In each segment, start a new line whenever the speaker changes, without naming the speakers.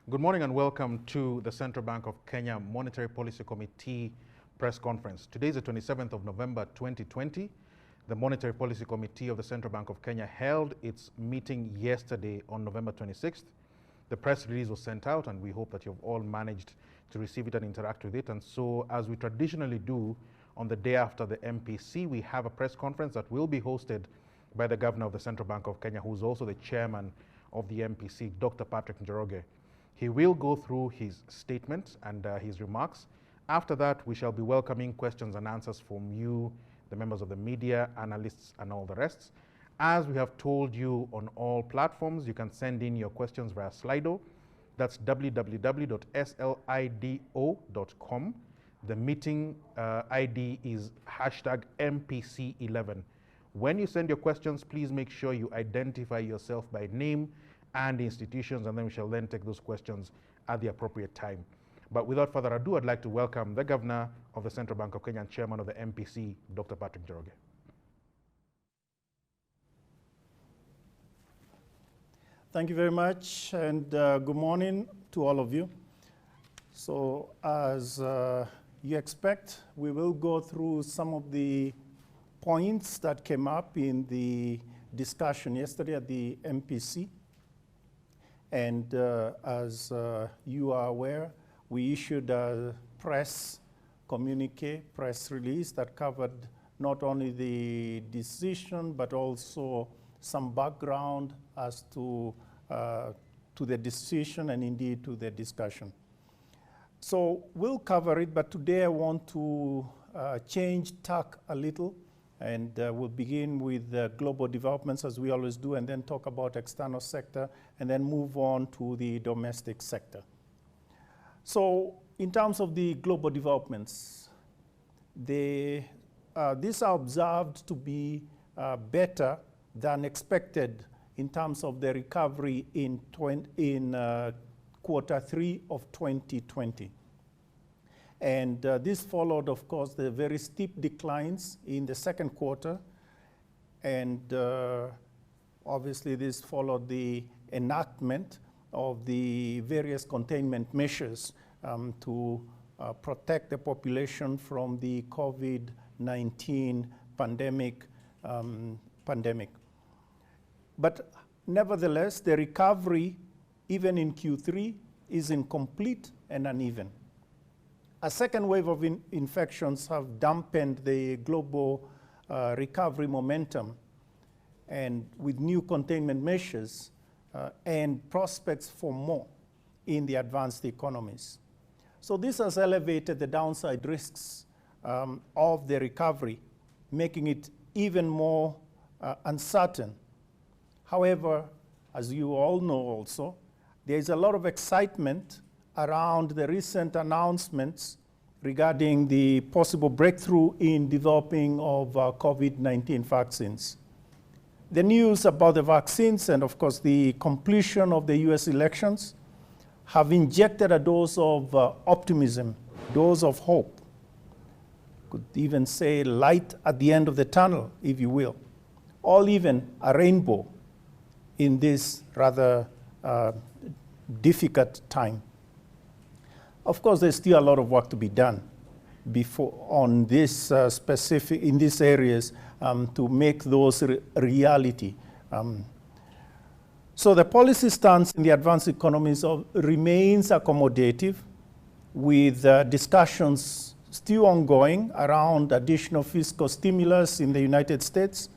Good morning and welcome to the Central Bank of Kenya Monetary Policy Committee press conference. Today is the 27th of November 2020. The Monetary Policy Committee of the Central Bank of Kenya held its meeting yesterday on November 26th. The press release was sent out and we hope that you've all managed to receive it and interact with it. And so, as we traditionally do on the day after the MPC, we have a press conference that will be hosted by the Governor of the Central Bank of Kenya, who's also the chairman of the MPC, Dr. Patrick Njoroge. He will go through his statement and his remarks. After that, we shall be welcoming questions and answers from you, the members of the media, analysts, and all the rest. As we have told you on all platforms, you can send in your questions via Slido. That's www.slido.com. The meeting ID is #MPC11. When you send your questions, please make sure you identify yourself by name and institutions, and then we shall then take those questions at the appropriate time. But without further ado, I'd like to welcome the Governor of the Central Bank of Kenya and Chairman of the MPC, Dr. Patrick Geroger.
Thank you very much, and good morning to all of you. So as you expect, we will go through some of the points that came up in the discussion yesterday at the MPC. And as you are aware, we issued a press communique, press release that covered not only the decision, but also some background as to the decision and indeed to the discussion. So we'll cover it, but today I want to change tack a little, and we'll begin with global developments as we always do, and then talk about external sector, and then move on to the domestic sector. So in terms of the global developments, these are observed to be better than expected in terms of the recovery in quarter 3 of 2020. And this followed, of course, the very steep declines in the second quarter. And obviously, this followed the enactment of the various containment measures to protect the population from the COVID-19 pandemic. But nevertheless, the recovery, even in Q3, is incomplete and uneven. A second wave of infections have dampened the global recovery momentum, and with new containment measures and prospects for more in the advanced economies. So this has elevated the downside risks of the recovery, making it even more uncertain. However, as you all know also, there is a lot of excitement around the recent announcements regarding the possible breakthrough in developing of COVID-19 vaccines. The news about the vaccines and, of course, the completion of the US elections have injected a dose of optimism, dose of hope. Could even say light at the end of the tunnel, if you will, or even a rainbow in this rather difficult time. Of course, there's still a lot of work to be done on this in these areas to make those reality. So the policy stance in the advanced economies remains accommodative, with discussions still ongoing around additional fiscal stimulus in the United States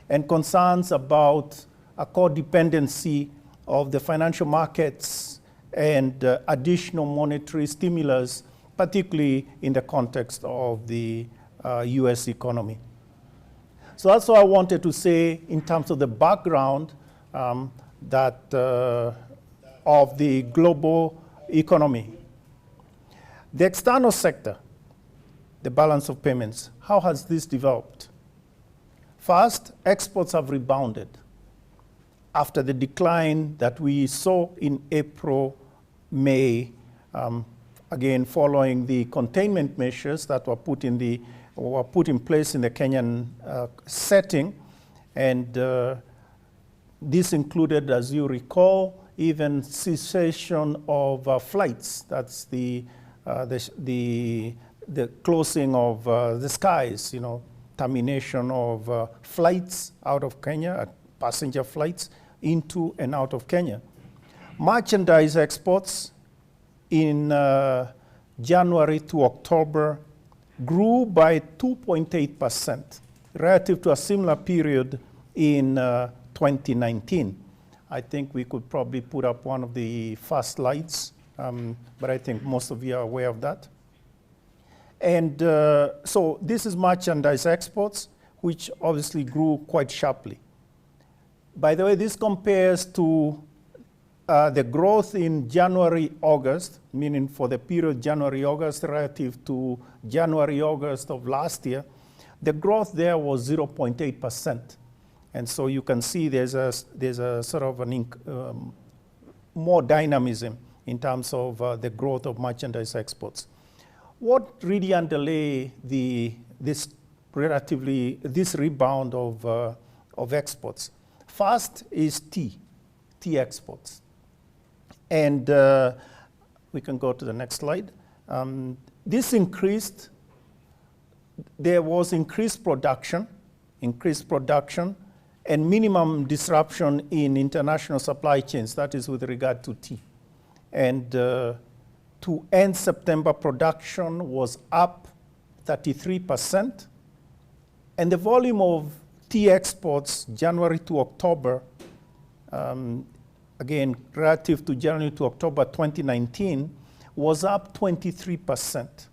and concerns about a codependency of the financial markets and additional monetary stimulus, particularly in the context of the US economy. So that's what I wanted to say in terms of the background of the global economy. The external sector, the balance of payments, how has this developed? First, exports have rebounded after the decline that we saw in April, May, again following the containment measures that were put in place in the Kenyan setting, and this included, as you recall, even cessation of flights. That's the closing of the skies, termination of flights out of Kenya, passenger flights into and out of Kenya. Merchandise exports in January to October grew by 2.8% relative to a similar period in 2019. I think we could probably put up one of the first slides, but I think most of you are aware of that. And so this is merchandise exports, which obviously grew quite sharply. By the way, this compares to the growth in January-August, meaning for the period January-August relative to January-August of last year. The growth there was 0.8%. And so you can see there's a sort of more dynamism in terms of the growth of merchandise exports. What really underlay this rebound of exports? First is tea exports. And we can go to the next slide. This increased, there was increased production, and minimum disruption in international supply chains, that is with regard to tea. And to end September, production was up 33%. And the volume of tea exports, January to October, again, relative to January to October 2019, was up 23%.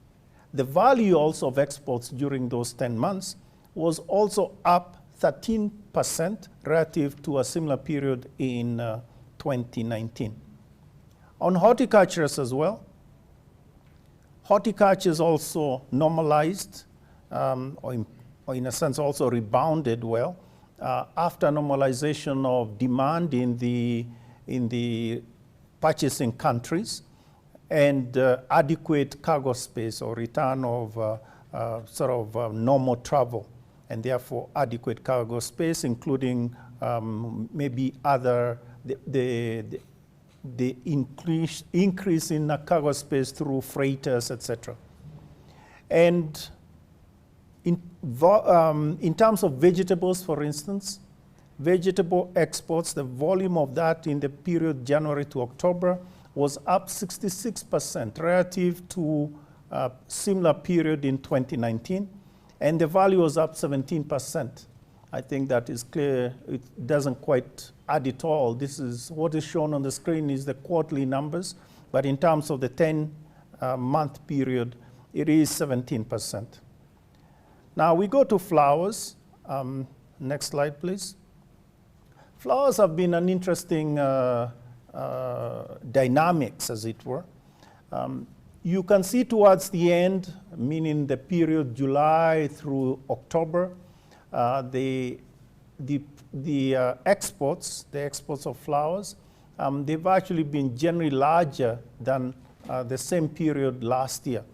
The value also of exports during those 10 months was also up 13% relative to a similar period in 2019. On horticultures as well, horticulture is also normalized, or in a sense also rebounded well, after normalization of demand in the purchasing countries and adequate cargo space or return of normal travel, and therefore adequate cargo space, including maybe the increase in cargo space through freighters, etc. And in terms of vegetables, for instance, vegetable exports, the volume of that in the period January to October was up 66% relative to a similar period in 2019, and the value was up 17%. I think that is clear. It doesn't quite add it all. This is what is shown on the screen is the quarterly numbers, but in terms of the 10-month period, it is 17%. Now we go to flowers. Next slide, please. Flowers have been an interesting dynamics, as it were. You can see towards the end, meaning the period July through October, the exports of flowers, they've actually been generally larger than the same period last year.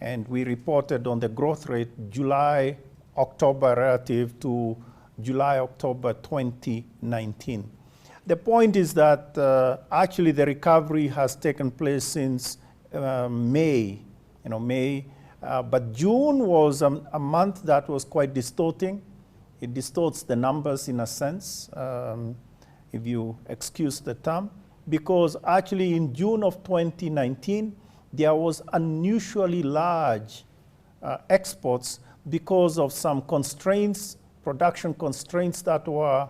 And we reported on the growth rate July, October relative to July, October 2019. The point is that actually the recovery has taken place since May, but June was a month that was quite distorting. It distorts the numbers in a sense, if you excuse the term, because actually in June of 2019, there was unusually large exports because of some constraints, production constraints that were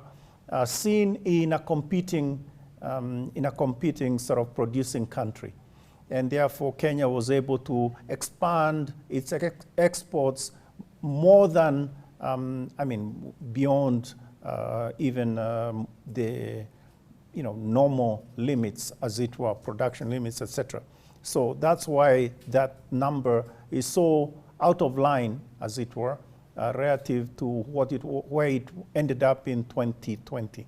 seen in a competing sort of producing country. And therefore, Kenya was able to expand its exports more than, beyond even the normal limits, as it were, production limits, etc. So that's why that number is so out of line, as it were, relative to where it ended up in 2020.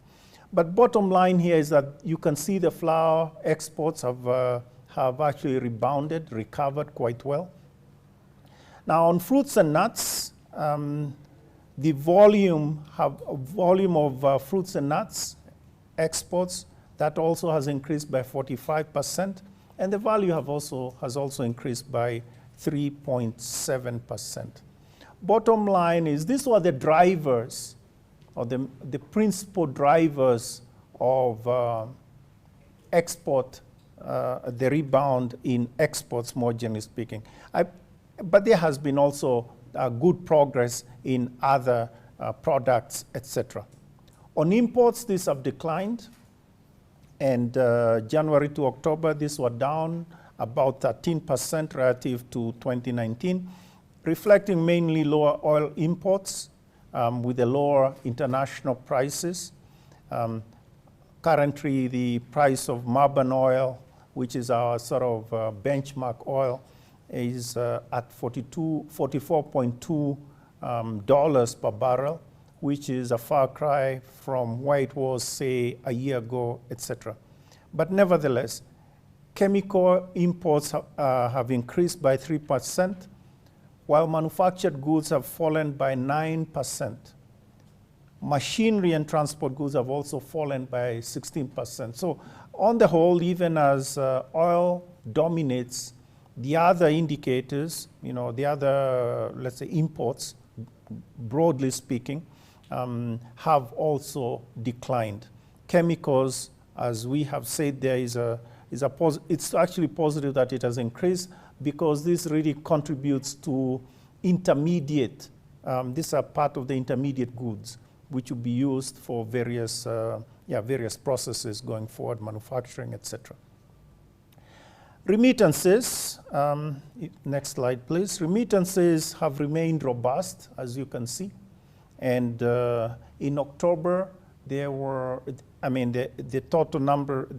But bottom line here is that you can see the flower exports have actually recovered quite well. Now on fruits and nuts, the volume of fruits and nuts exports That also has increased by 45%, and the value has also increased by 3.7%. Bottom line is these were the drivers, or the principal drivers of export, the rebound in exports, more generally speaking. But there has been also good progress in other products, etc. On imports, these have declined, and January to October, these were down about 13% relative to 2019, reflecting mainly lower oil imports with the lower international prices. Currently, the price of Marban oil, which is our sort of benchmark oil, is at $44.2 per barrel, which is a far cry from where it was, say, a year ago, etc. But nevertheless, chemical imports have increased by 3%, while manufactured goods have fallen by 9%. Machinery and transport goods have also fallen by 16%. So on the whole, even as oil dominates, the other indicators, the other, let's say, imports, broadly speaking, have also declined. Chemicals, as we have said, it's actually positive that it has increased because this really contributes to intermediate. These are part of the intermediate goods, which will be used for various processes going forward, manufacturing, etc. Remittances, next slide, please. Remittances have remained robust, as you can see. And in October, there were, the total number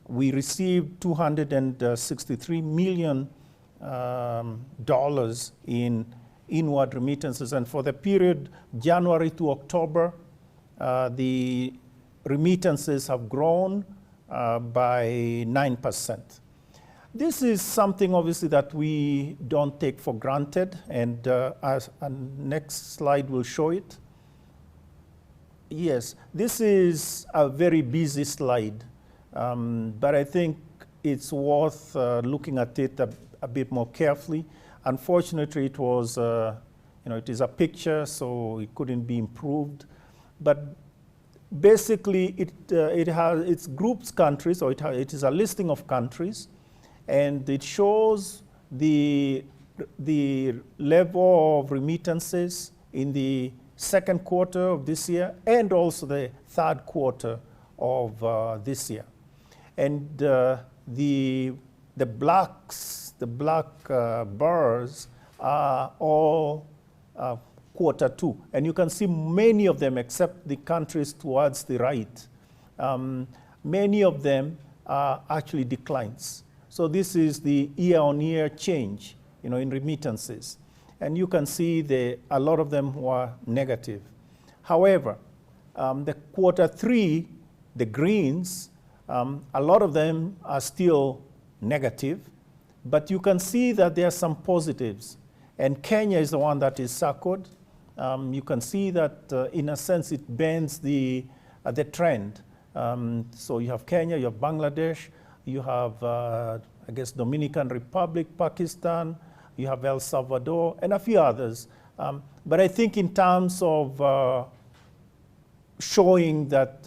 we received $263 million in inward remittances. And for the period January to October, the remittances have grown by 9%. This is something, obviously, that we don't take for granted, and next slide will show it. Yes, this is a very busy slide, but I think it's worth looking at it a bit more carefully. Unfortunately, it was, it is a picture, so it couldn't be improved. But basically, it groups countries, or it is a listing of countries, and it shows the level of remittances in the second quarter of this year and also the third quarter of this year. And the black bars are all quarter two. And you can see many of them, except the countries towards the right, many of them are actually declines. So this is the year-on-year change, in remittances. And you can see a lot of them were negative. However, the quarter three, the greens, a lot of them are still negative, but you can see that there are some positives. And Kenya is the one that is circled. You can see that, in a sense, it bends the trend. So you have Kenya, you have Bangladesh, you have, I guess, Dominican Republic, Pakistan, you have El Salvador, and a few others. But I think in terms of showing that,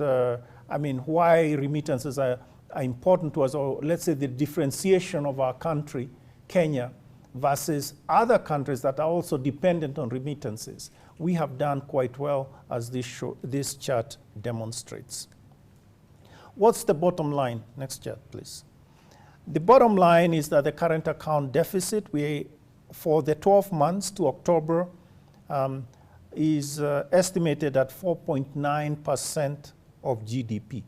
why remittances are important to us, or let's say the differentiation of our country, Kenya, versus other countries that are also dependent on remittances, we have done quite well, as this chart demonstrates. What's the bottom line? Next chart, please. The bottom line is that the current account deficit, for the 12 months to October, is estimated at 4.9% of GDP.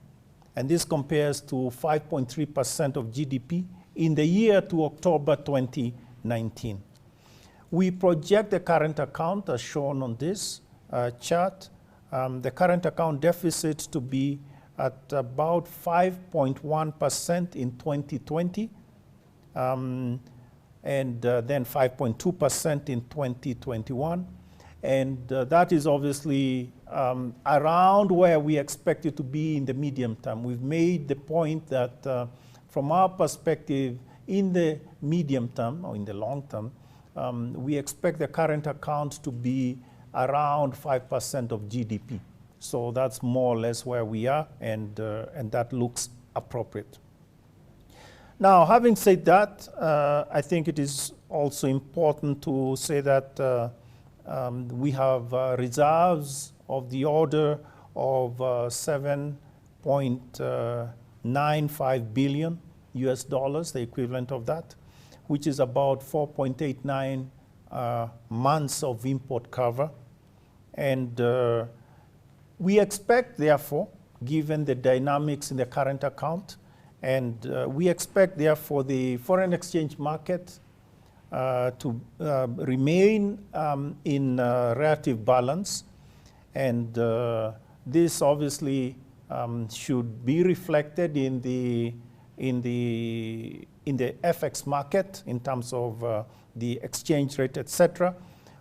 And this compares to 5.3% of GDP in the year to October 2019. We project the current account, as shown on this chart, the current account deficit to be at about 5.1% in 2020, and then 5.2% in 2021. And that is obviously around where we expect it to be in the medium term. We've made the point that from our perspective, in the medium term or in the long term, we expect the current account to be around 5% of GDP. So that's more or less where we are, and that looks appropriate. Now, having said that, I think it is also important to say that we have reserves of the order of 7.95 billion US dollars, the equivalent of that, which is about 4.89 months of import cover. And we expect, therefore, given the dynamics in the current account, and we expect, therefore, the foreign exchange market to remain in relative balance. And this obviously should be reflected in the FX market in terms of the exchange rate, etc.,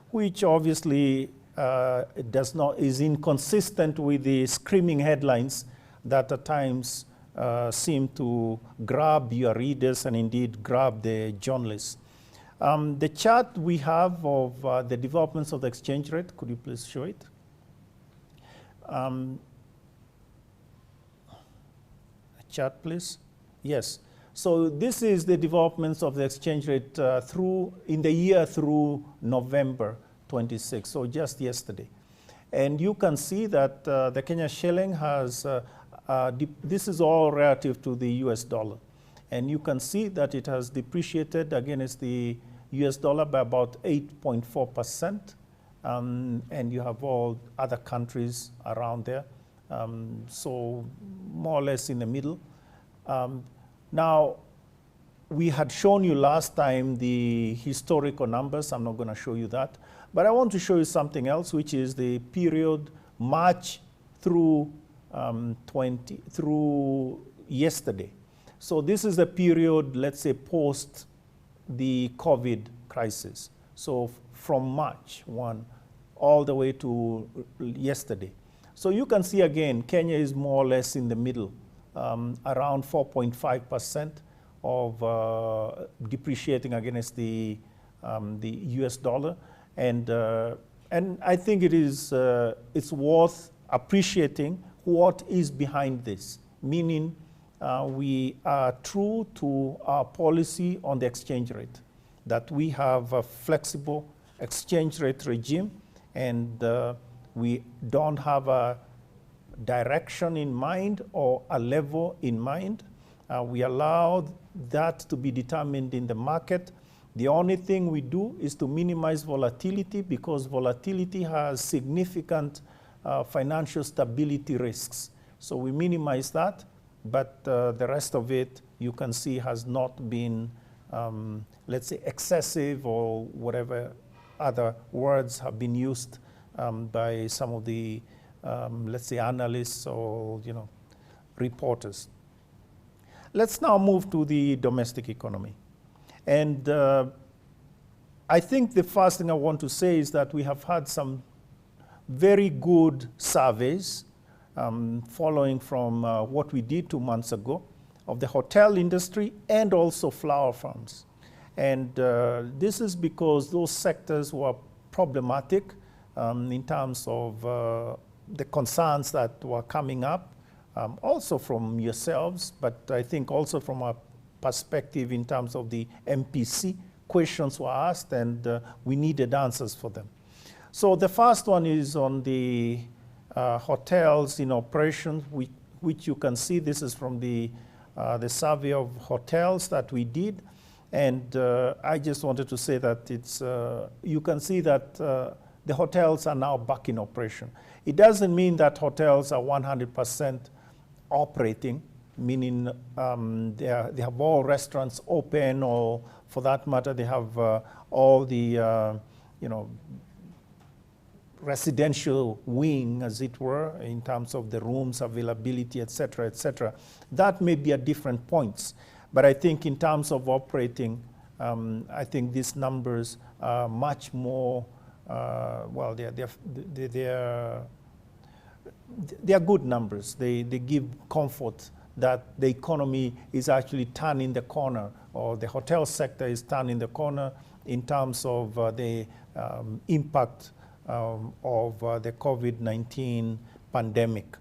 which obviously is inconsistent with the screaming headlines that at times seem to grab your readers and indeed grab the journalists. The chart we have of the developments of the exchange rate, could you please show it? Chart, please. Yes. So this is the developments of the exchange rate in the year through November 26, so just yesterday. And you can see that the Kenya shilling has, this is all relative to the US dollar. And you can see that it has depreciated against the US dollar by about 8.4%. And you have all other countries around there. So more or less in the middle. Now, we had shown you last time the historical numbers. I'm not going to show you that. But I want to show you something else, which is the period March through through yesterday. So this is the period, let's say, post the COVID crisis. So from March 1 all the way to yesterday. So you can see again, Kenya is more or less in the middle, around 4.5% of depreciating against the US dollar. And I think it is, it's worth appreciating what is behind this, meaning we are true to our policy on the exchange rate, that we have a flexible exchange rate regime, and we don't have a direction in mind or a level in mind. We allow that to be determined in the market. The only thing we do is to minimize volatility, because volatility has significant financial stability risks. So we minimize that, but the rest of it, you can see, has not been, let's say, excessive, or whatever other words have been used by some of the, let's say, analysts or, reporters. Let's now move to the domestic economy. And I think the first thing I want to say is that we have had some very good surveys following from what we did 2 months ago of the hotel industry and also flower farms. And this is because those sectors were problematic in terms of the concerns that were coming up, also from yourselves, but I think also from a perspective in terms of the MPC. Questions were asked, and we needed answers for them. So the first one is on the hotels in operation, which you can see. This is from the survey of hotels that we did. And I just wanted to say that it's, you can see that the hotels are now back in operation. It doesn't mean that hotels are 100% operating, meaning they have all restaurants open, or for that matter, they have all the, residential wing, as it were, in terms of the rooms availability, et cetera, et cetera. That may be at different points. But I think in terms of operating, I think these numbers are much more, well, they're they are good numbers. They give comfort that the economy is actually turning the corner, or the hotel sector is turning the corner in terms of the impact of the COVID-19 pandemic.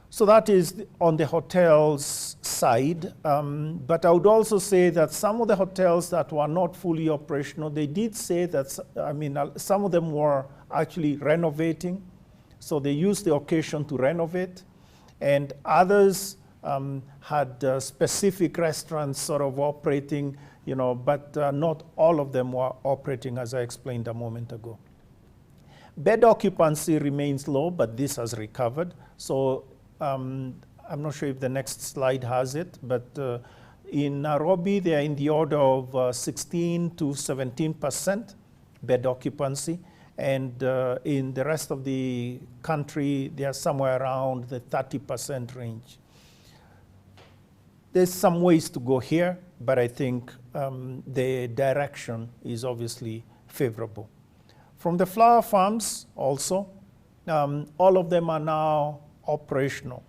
So that is on the hotels side. But I would also say that some of the hotels that were not fully operational, they did say that, I mean, some of them were actually renovating. So they used the occasion to renovate. And others had specific restaurants sort of operating, you know, but not all of them were operating, as I explained a moment ago. Bed occupancy remains low, but this has recovered. So I'm not sure if the next slide has it, but in Nairobi, they are in the order of 16 to 17% bed occupancy. And in the rest of the country, they are somewhere around the 30% range. There's some ways to go here, but I think the direction is obviously favorable. From the flower farms also, all of them are now operational,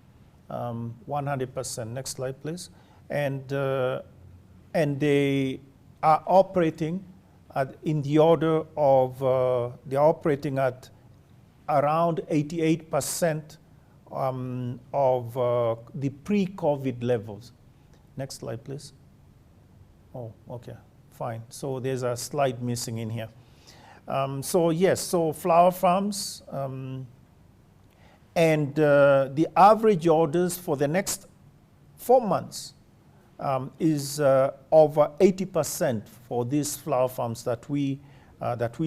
100%. Next slide, please. And they are operating in the order of, they're operating at around 88% of the pre-COVID levels. Next slide, please. Oh, okay, fine. So there's a slide missing in here. So yes, so flower farms, and the average orders for the next 4 months is over 80% for these flower farms that we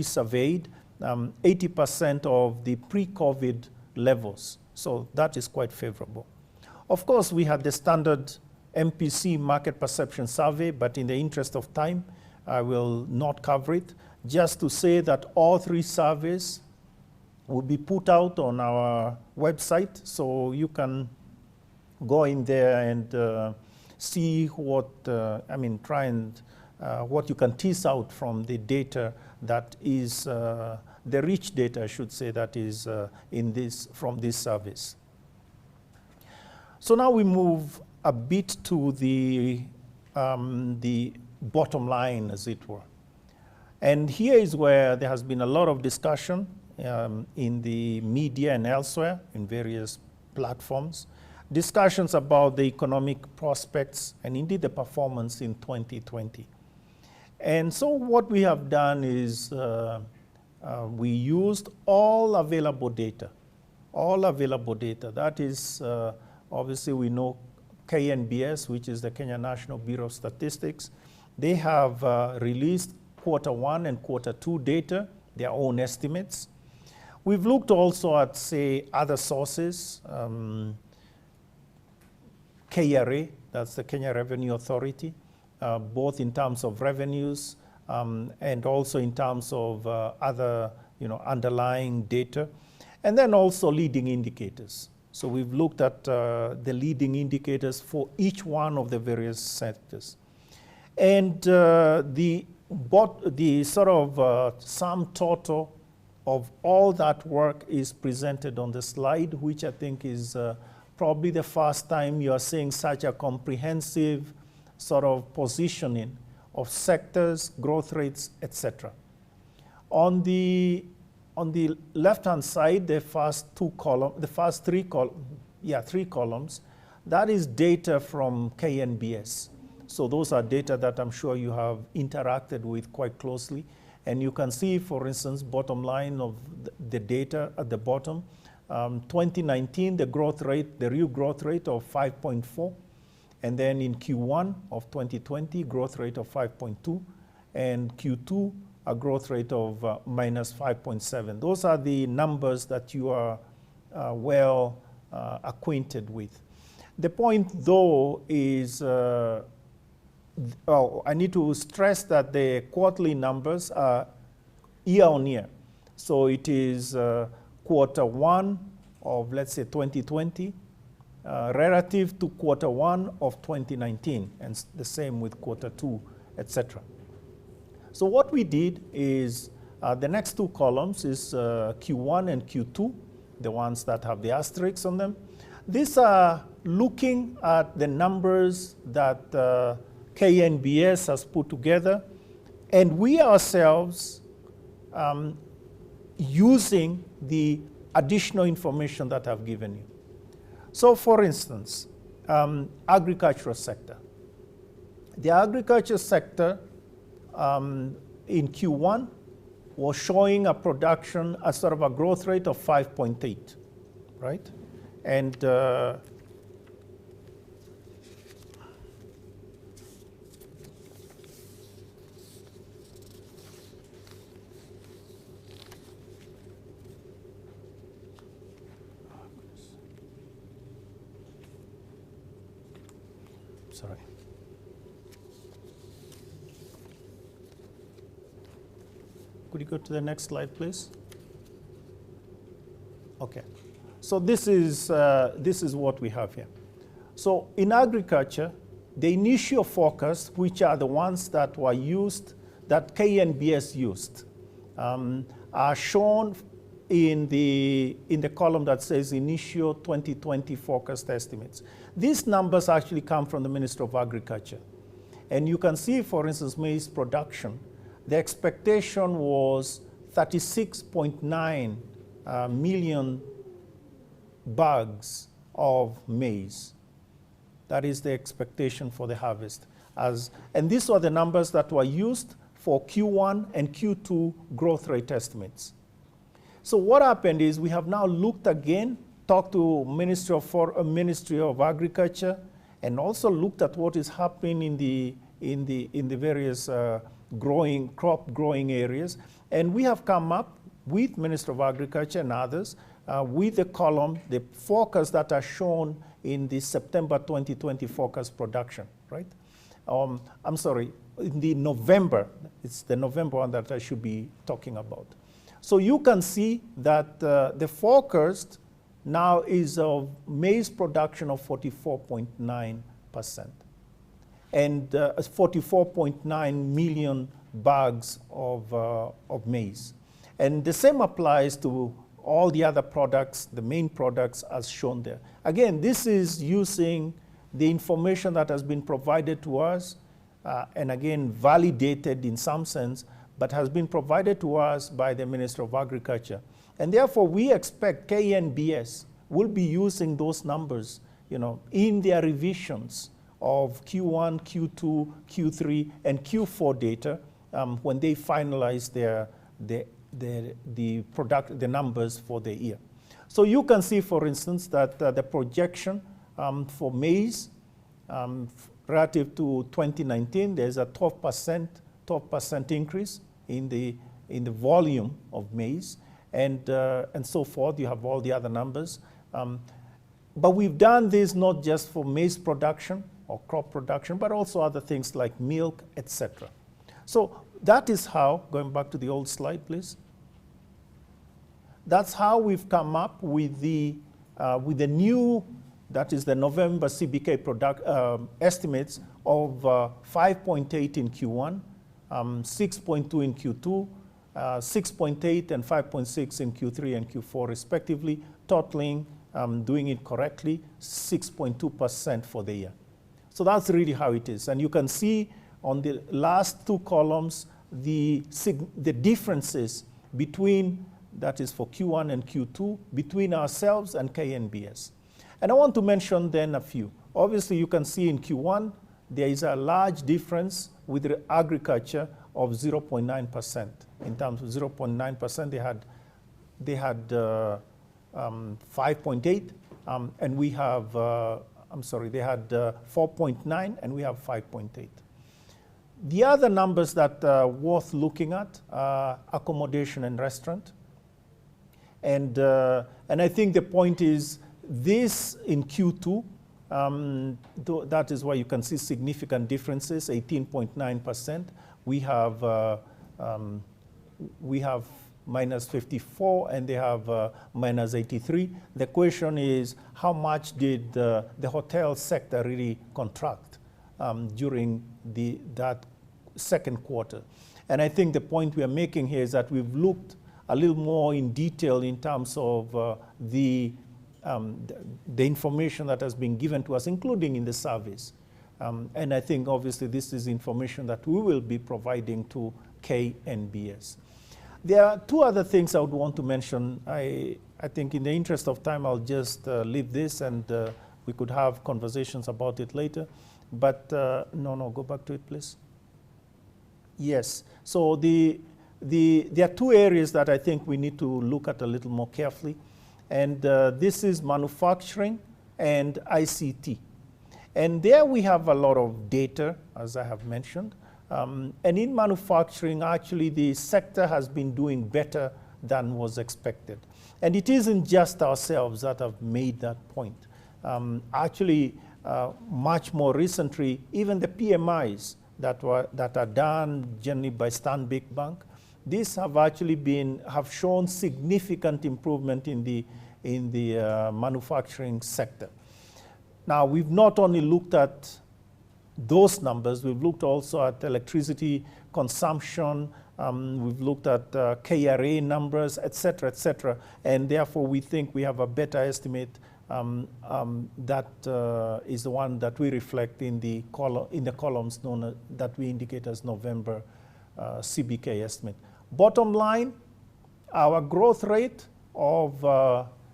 surveyed, 80% of the pre-COVID levels. So that is quite favorable. Of course, we had the standard MPC market perception survey, but in the interest of time, I will not cover it. Just to say that all 3 surveys will be put out on our website, so you can go in there and see what, try and what you can tease out from the data that is, the rich data, I should say, that is from these surveys. So now we move a bit to the bottom line, as it were. And here is where there has been a lot of discussion in the media and elsewhere in various platforms, discussions about the economic prospects and indeed the performance in 2020. And so what we have done is we used all available data. That is, obviously we know KNBS, which is the Kenya National Bureau of Statistics. They have released Q1 and Q2 data, their own estimates. We've looked also at, say, other sources, KRA, that's the Kenya Revenue Authority, both in terms of revenues and also in terms of other, underlying data, and then also leading indicators. So we've looked at the leading indicators for each one of the various sectors. And the sort of sum total of all that work is presented on the slide, which I think is probably the first time you are seeing such a comprehensive sort of positioning of sectors, growth rates, etc. On the left-hand side, the first three columns, that is data from KNBS. So those are data that I'm sure you have interacted with quite closely. And you can see, for instance, bottom line of the data at the bottom. 2019, the growth rate, the real growth rate of 5.4. And then in Q1 of 2020, growth rate of 5.2. And Q2, a growth rate of minus 5.7. Those are the numbers that you are well acquainted with. The point, though, is I need to stress that the quarterly numbers are year on year. So it is Q1 of, let's say, 2020 relative to Q1 of 2019, and the same with Q2, etc. So what we did is the next 2 columns is Q1 and Q2 the ones that have the asterisks on them. These are looking at the numbers that KNBS has put together, and we ourselves using the additional information that I've given you. So for instance, agricultural sector. The agriculture sector in Q1 was showing a production, a sort of a growth rate of 5.8, right? And sorry. Could you go to the next slide, please? Okay. So this is what we have here. So in agriculture, the initial forecast, which are the ones that were used, that KNBS used, are shown in the column that says initial 2020 forecast estimates. These numbers actually come from the Ministry of Agriculture. And you can see, for instance, maize production. The expectation was 36.9 million bags of maize. That is the expectation for the harvest. And these were the numbers that were used for Q1 and Q2 growth rate estimates. So what happened is we have now looked again, talked to Ministry of Agriculture, and also looked at what is happening in the various crop growing areas. And we have come up with Ministry of Agriculture and others with the column, the forecasts that are shown in the September 2020 forecast production, right? I'm sorry, in the November, it's the November one that I should be talking about. So you can see that the forecast now is of maize production of 44.9% and 44.9 million bags of maize. And the same applies to all the other products, the main products as shown there. Again, this is using the information that has been provided to us, and again, validated in some sense, but has been provided to us by the Ministry of Agriculture. And therefore, we expect KNBS will be using those numbers, in their revisions of Q1, Q2, Q3, and Q4 data when they finalize the numbers for the year. So you can see, for instance, that the projection for maize relative to 2019, there's a 12% increase in the volume of maize, and so forth. You have all the other numbers. But we've done this not just for maize production or crop production, but also other things like milk, etc. So that is how, going back to the old slide, please. That's how we've come up with the new, that is the November CBK estimates of 5.8 in Q1, 6.2 in Q2, 6.8 and 5.6 in Q3 and Q4 respectively, totaling, doing it correctly, 6.2% for the year. So that's really how it is. And you can see on the last two columns the differences between, that is for Q1 and Q2, between ourselves and KNBS. And I want to mention then a few. Obviously, you can see in Q1, there is a large difference with agriculture of 0.9%. In terms of 0.9%, they had 5.8, and we have, they had 4.9, and we have 5.8. The other numbers that are worth looking at are accommodation and restaurant. And I think the point is this in Q2, that is why you can see significant differences, 18.9%. We have minus 54 and they have minus 83. The question is, how much did the hotel sector really contract during that second quarter? And I think the point we are making here is that we've looked a little more in detail in terms of the information that has been given to us, including in the surveys. And I think obviously this is information that we will be providing to KNBS. There are two other things I would want to mention. I think in the interest of time, I'll just leave this, and we could have conversations about it later. But no, go back to it, please. Yes, so there are two areas that I think we need to look at a little more carefully. And this is manufacturing and ICT. And there we have a lot of data, as I have mentioned. And in manufacturing, actually, the sector has been doing better than was expected. And it isn't just ourselves that have made that point. Actually, much more recently, even the PMIs that are done generally by Stanbic Bank, these have actually have shown significant improvement in the manufacturing sector. Now, we've not only looked at those numbers, we've looked also at electricity consumption, we've looked at KRA numbers, et cetera, and therefore we think we have a better estimate that is the one that we reflect in the columns that we indicate as November CBK estimate. Bottom line, our growth rate of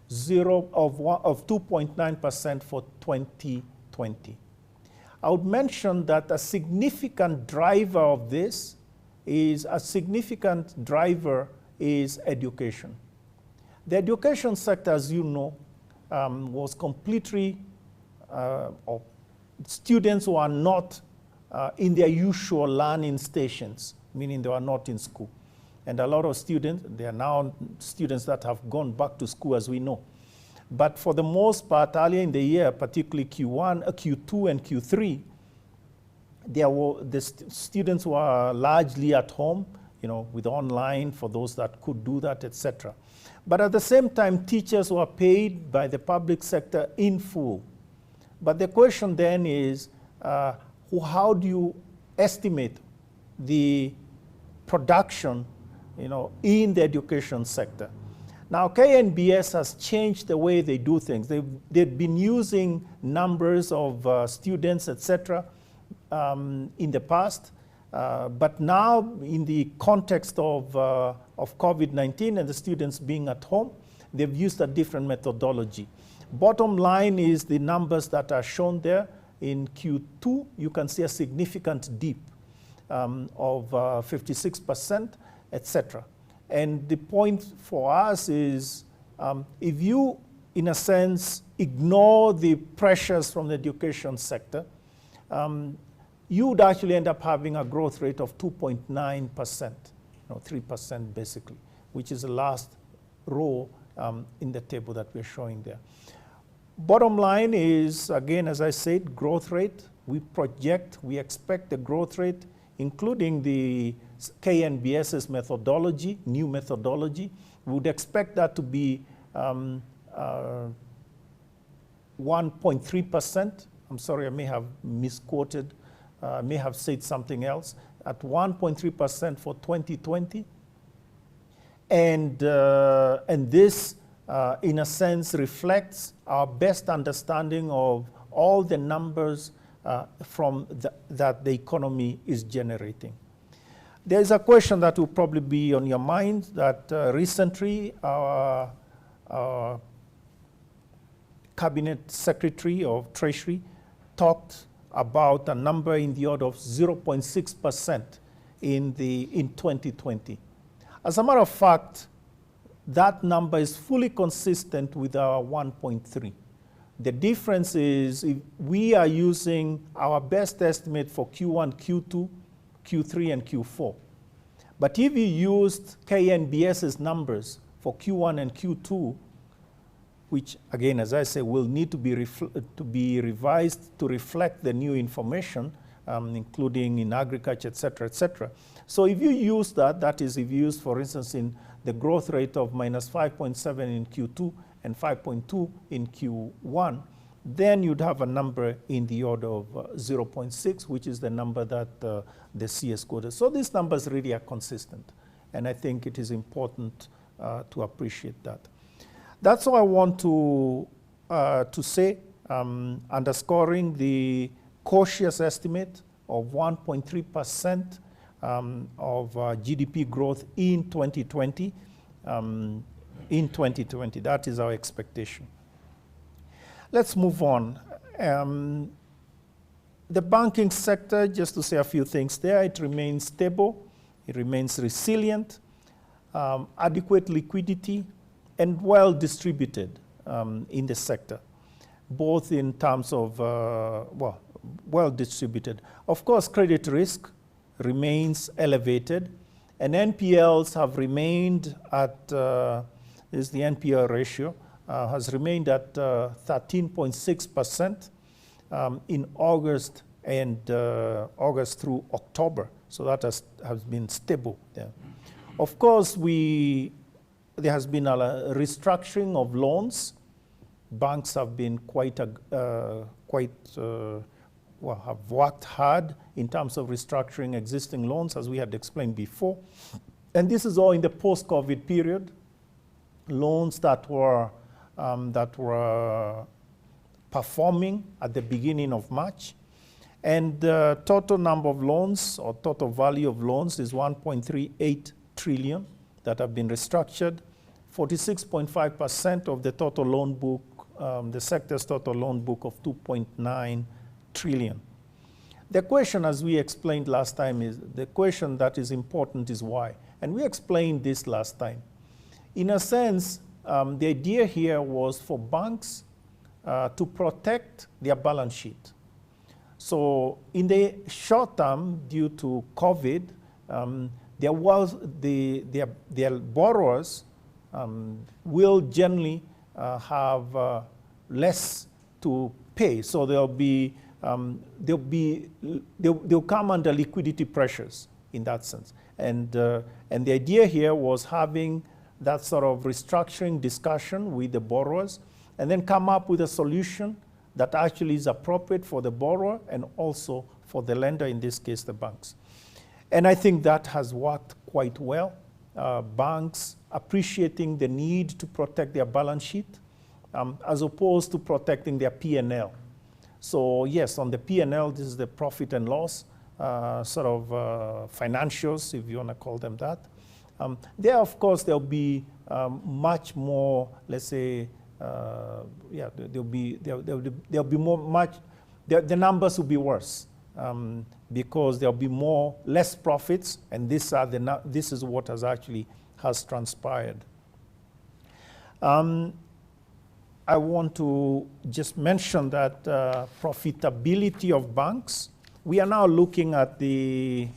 2.9% for 2020. I would mention that a significant driver of this is education. The education sector, as you know, was completely, students who are not in their usual learning stations, meaning they are not in school. And a lot of students, there are now students that have gone back to school, as we know. But for the most part, earlier in the year, particularly Q1, Q2, and Q3, the students were largely at home, with online for those that could do that, etc. But at the same time, teachers were paid by the public sector in full. But the question then is, how do you estimate the production, in the education sector? Now, KNBS has changed the way they do things. They've been using numbers of students, etc., in the past, but now in the context of COVID-19 and the students being at home, they've used a different methodology. Bottom line is the numbers that are shown there. In Q2, you can see a significant dip of 56%, etc. And the point for us is, if you, in a sense, ignore the pressures from the education sector, you would actually end up having a growth rate of 2.9%, 3% basically, which is the last row in the table that we're showing there. Bottom line is, again, as I said, growth rate. We expect the growth rate, including the KNBS's methodology, new methodology. We would expect that to be 1.3%. I'm sorry, I may have misquoted, may have said something else, at 1.3% for 2020. And this, in a sense, reflects our best understanding of all the numbers that the economy is generating. There's a question that will probably be on your mind that recently our Cabinet Secretary of Treasury talked about a number in the order of 0.6% in 2020. As a matter of fact, that number is fully consistent with our 1.3. The difference is if we are using our best estimate for Q1, Q2, Q3, and Q4. But if you used KNBS's numbers for Q1 and Q2, which, again, as I say, will need to be revised to reflect the new information, including in agriculture, et cetera, et cetera. So if you use that, that is, if you use, for instance, in the growth rate of minus 5.7 in Q2 and 5.2 in Q1, then you'd have a number in the order of 0.6, which is the number that the CS quoted. So these numbers really are consistent. And I think it is important appreciate that. That's all I want to say, underscoring the cautious estimate of 1.3% of GDP growth in 2020. That is our expectation. Let's move on. The banking sector, just to say a few things there, it remains stable, it remains resilient, adequate liquidity, and well distributed in the sector, both in terms of, well distributed. Of course, credit risk remains elevated, and NPLs have remained at, is the NPL ratio, has remained at 13.6% in August and August through October. So that has been stable there. Of course, there has been a restructuring of loans. Banks have been have worked hard in terms of restructuring existing loans, as we had explained before. And this is all in the post-COVID period. Loans that were performing at the beginning of March. And the total number of loans, or total value of loans, is 1.38 trillion that have been restructured. 46.5% of the total loan book, the sector's total loan book of 2.9 trillion. The question, as we explained last time, is the question that is important is why. And we explained this last time. In a sense, the idea here was for banks to protect their balance sheet. So in the short term, due to COVID, their borrowers will generally have less to pay. So they'll come under liquidity pressures in that sense. And the idea here was having that sort of restructuring discussion with the borrowers, and then come up with a solution that actually is appropriate for the borrower and also for the lender, in this case, the banks. And I think that has worked quite well. Banks appreciating the need to protect their balance sheet as opposed to protecting their P&L. So yes, on the P&L, this is the profit and loss, sort of financials, if you want to call them that. There, of course, there'll be much more, let's say, there'll be more, the numbers will be worse because there'll be less profits, and this is what has transpired. I want to just mention that profitability of banks. We are now looking at the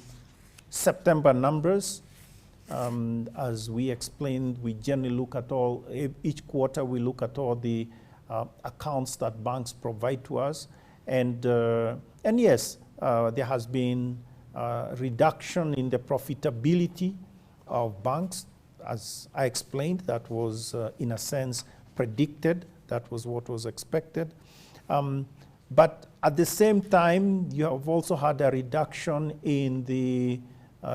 September numbers. As we explained, we generally look at each quarter we look at all the accounts that banks provide to us. And yes, there has been a reduction in the profitability of banks. As I explained, that was in a sense predicted. That was what was expected. But at the same time, you have also had a reduction in the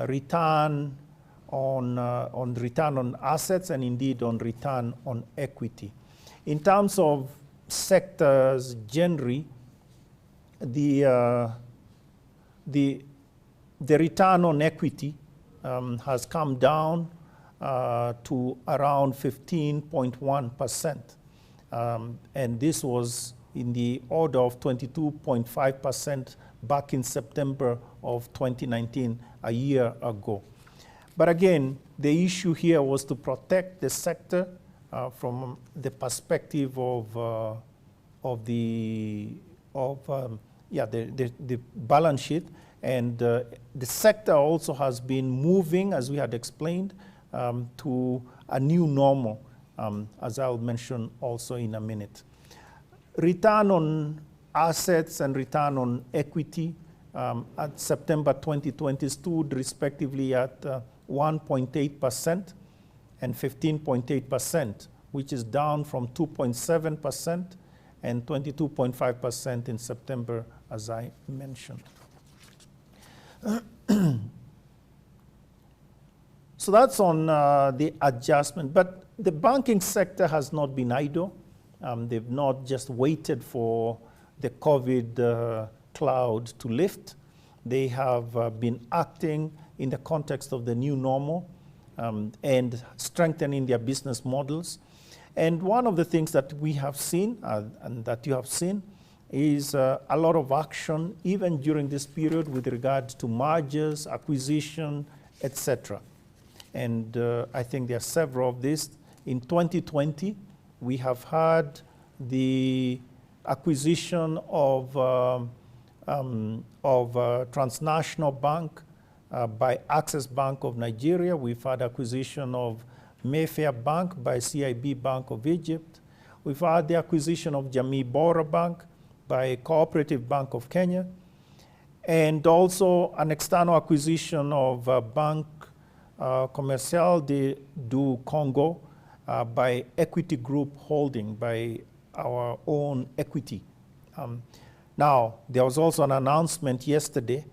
return on assets, and indeed on return on equity. In terms of sectors generally, the return on equity has come down to around 15.1%. And this was in the order of 22.5% back in September of 2019, a year ago. But again, the issue here was to protect the sector from the perspective of the balance sheet, and the sector also has been moving, as we had explained, to a new normal, as I'll mention also in a minute. Return on assets and return on equity at September 2020 stood respectively at 1.8% and 15.8%, which is down from 2.7% and 22.5% in September, as I So that's on the adjustment. But the banking sector has not been idle. They've not just waited for the COVID cloud to lift. They have been acting in the context of the new normal and strengthening their business models. And one of the things that we have seen and that you have seen is a lot of action, even during this period, with regard to mergers, acquisition, etc. And I think there are several of these. In 2020, we have had the acquisition of Transnational Bank by Access Bank of Nigeria. We've had acquisition of Mayfair Bank by CIB Bank of Egypt. We've had the acquisition of Jamii Bora Bank by Cooperative Bank of Kenya, and also an external acquisition of Banque Commerciale du Congo by Equity Group Holding, by our own equity. Now, there was also an announcement yesterday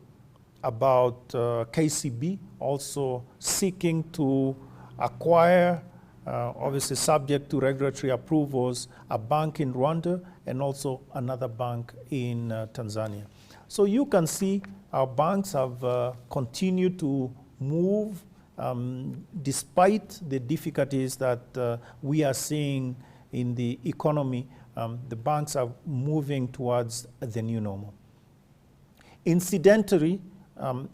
about KCB also seeking to acquire, obviously subject to regulatory approvals, a bank in Rwanda and also another bank in Tanzania. So you can see our banks have continued to move despite the difficulties that we are seeing in the economy. The banks are moving towards the new normal. Incidentally,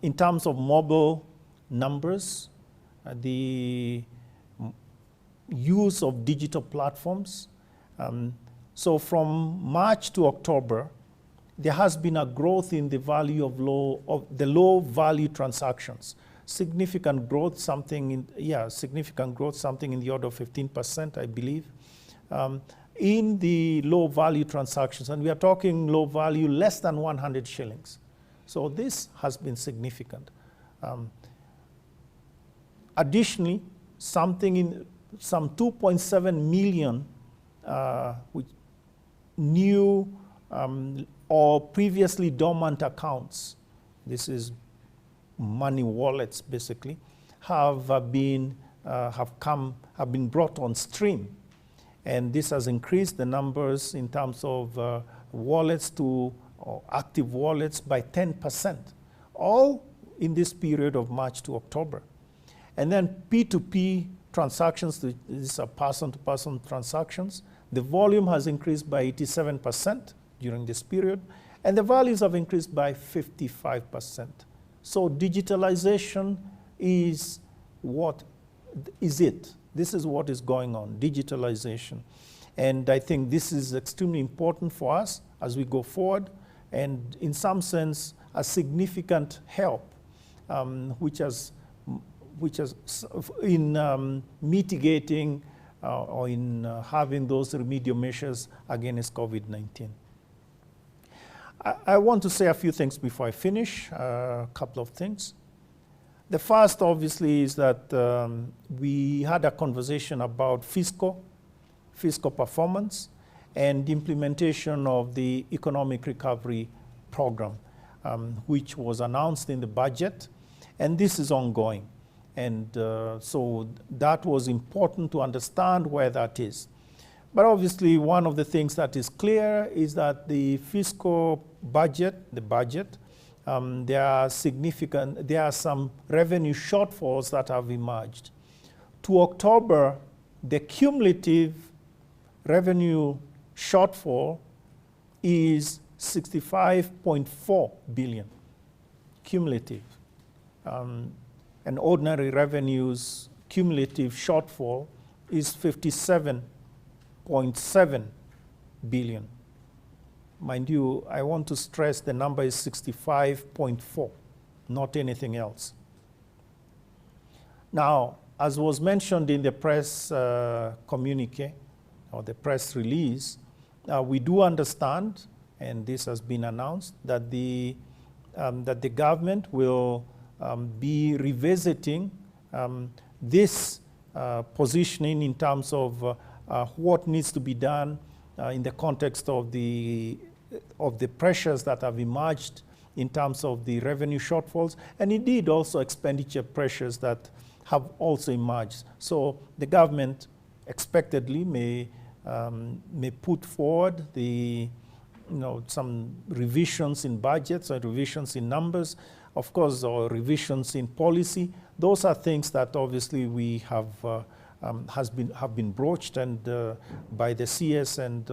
in terms of mobile numbers, the use of digital platforms. So from March to October, there has been a growth in the value of low value transactions. Significant growth, something in the order of 15%, I believe, in the low value transactions. And we are talking low value, less than 100 shillings. So this has been significant. Additionally, some 2.7 million new or previously dormant accounts, this is money wallets basically, have been brought on stream. And this has increased the numbers in terms of wallets to active wallets by 10%, all in this period of March to October. And then P2P transactions, these are person-to-person transactions, the volume has increased by 87% during this period, and the values have increased by 55%. So digitalization is what is it? This is what is going on, digitalization. And I think this is extremely important for us as we go forward, and in some sense, a significant help, which has in mitigating or in having those remedial measures against COVID-19. I want to say a few things before I finish, a couple of things. The first, obviously, is that we had a conversation about fiscal performance and implementation of the economic recovery program, which was announced in the budget, and this is ongoing. And so that was important to understand where that is. But obviously, one of the things that is clear is that the fiscal budget, there are some revenue shortfalls that have emerged. To October, the cumulative revenue shortfall is 65.4 billion, cumulative. And ordinary revenues cumulative shortfall is 57.7 billion. Mind you, I want to stress the number is 65.4, not anything else. Now, as was mentioned in the press communique or the press release, we do understand, and this has been announced, that the government will be revisiting this positioning in terms of what needs to be done in the context of the pressures that have emerged in terms of the revenue shortfalls, and indeed also expenditure pressures that have also emerged. So the government expectedly may put forward some revisions in budgets or revisions in numbers, of course, or revisions in policy. Those are things that obviously we have been broached and by the CS and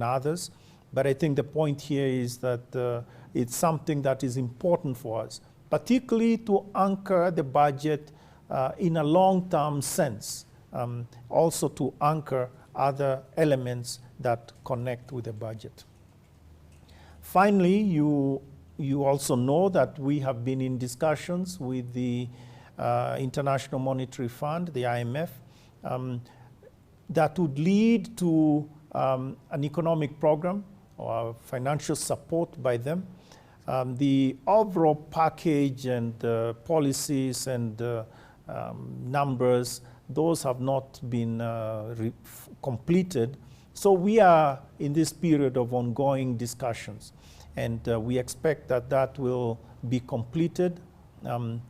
others. But I think the point here is that it's something that is important for us, particularly to anchor the budget in a long-term sense, also to anchor other elements that connect with the budget. Finally, you also know that we have been in discussions with the International Monetary Fund, the IMF, that would lead to an economic program or financial support by them. The overall package and policies and numbers, those have not been completed. So we are in this period of ongoing discussions, and we expect that that will be completed. Obviously,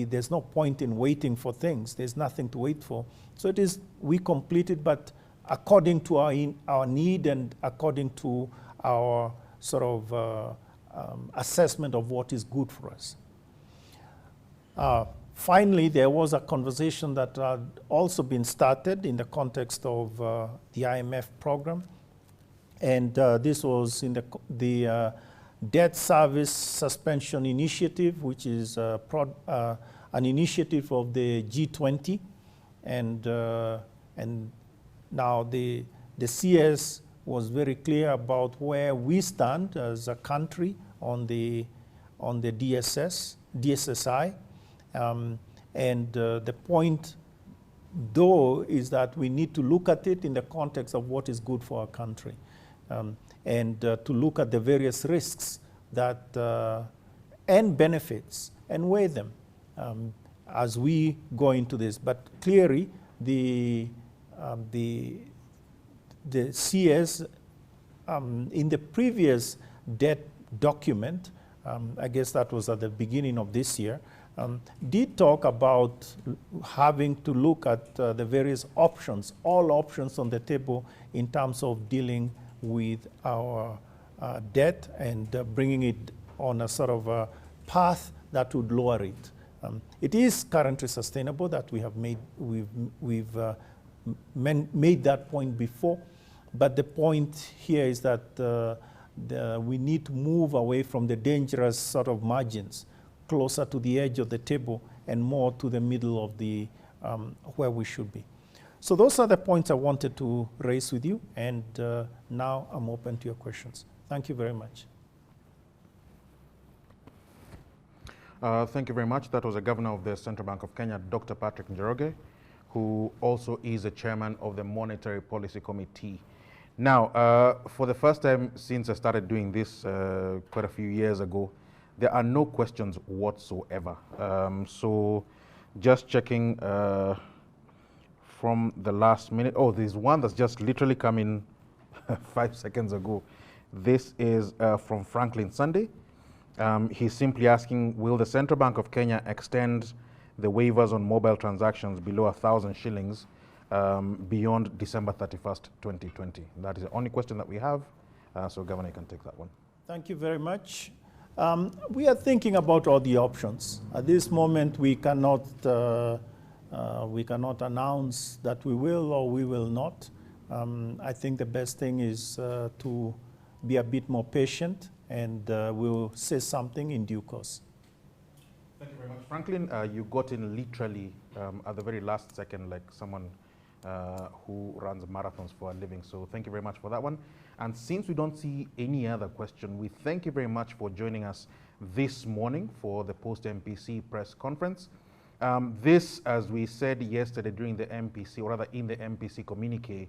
there's no point in waiting for things. There's nothing to wait for. So we complete it, but according to our need and according to our sort of assessment of what is good for us. Finally, there was a conversation that had also been started in the context of the IMF program, and this was in the Debt Service Suspension Initiative, which is an initiative of the G20, and now the CS was very clear about where we stand as a country on the DSSI. The point, though, is that we need to look at it in the context of what is good for our country, and to look at the various risks that and benefits and weigh them as we go into this. But clearly, the CS in the previous debt document, I guess that was at the beginning of this year, did talk about having to look at the various options, all options on the table in terms of dealing with our debt and bringing it on a sort of a path that would lower it. It is currently sustainable that we've made that point before, but the point here is that we need to move away from the dangerous sort of margins, closer to the edge of the table and more to the middle of the where we should be. So those are the points I wanted to raise with you, and now I'm open to your questions. Thank you very much.
Thank you very much. That was the Governor of the Central Bank of Kenya, Dr. Patrick Njoroge, who also is the chairman of the Monetary Policy Committee. Now, for the first time since I started doing this quite a few years ago, there are no questions whatsoever. So just checking from the last minute. Oh, there's one that's just literally come in 5 seconds ago. This is from Franklin Sunday. He's simply asking, will the Central Bank of Kenya extend the waivers on mobile transactions below 1,000 shillings beyond December 31st, 2020? That is the only question that we have. So Governor, you can take that one.
Thank you very much. We are thinking about all the options. At this moment, we cannot announce that we will or we will not. I think the best thing is to be a bit more patient, and we'll say something in due course.
Thank you very much. Franklin, you got in literally at the very last second, like someone who runs marathons for a living. So thank you very much for that one. And since we don't see any other question, we thank you very much for joining us this morning for the post-MPC press conference. This, as we said yesterday during the MPC, or rather in the MPC communique,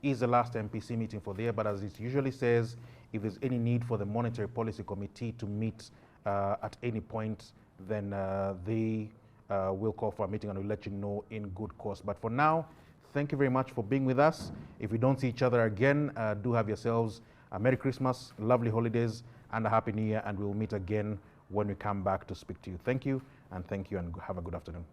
is the last MPC meeting for the year, but as it usually says, if there's any need for the Monetary Policy Committee to meet at any point, then they will call for a meeting and we'll let you know in good course. But for now, thank you very much for being with us. If we don't see each other again, do have yourselves a Merry Christmas, lovely holidays, and a Happy New Year, and we'll meet again when we come back to speak to you. Thank you, And thank you and have a good afternoon.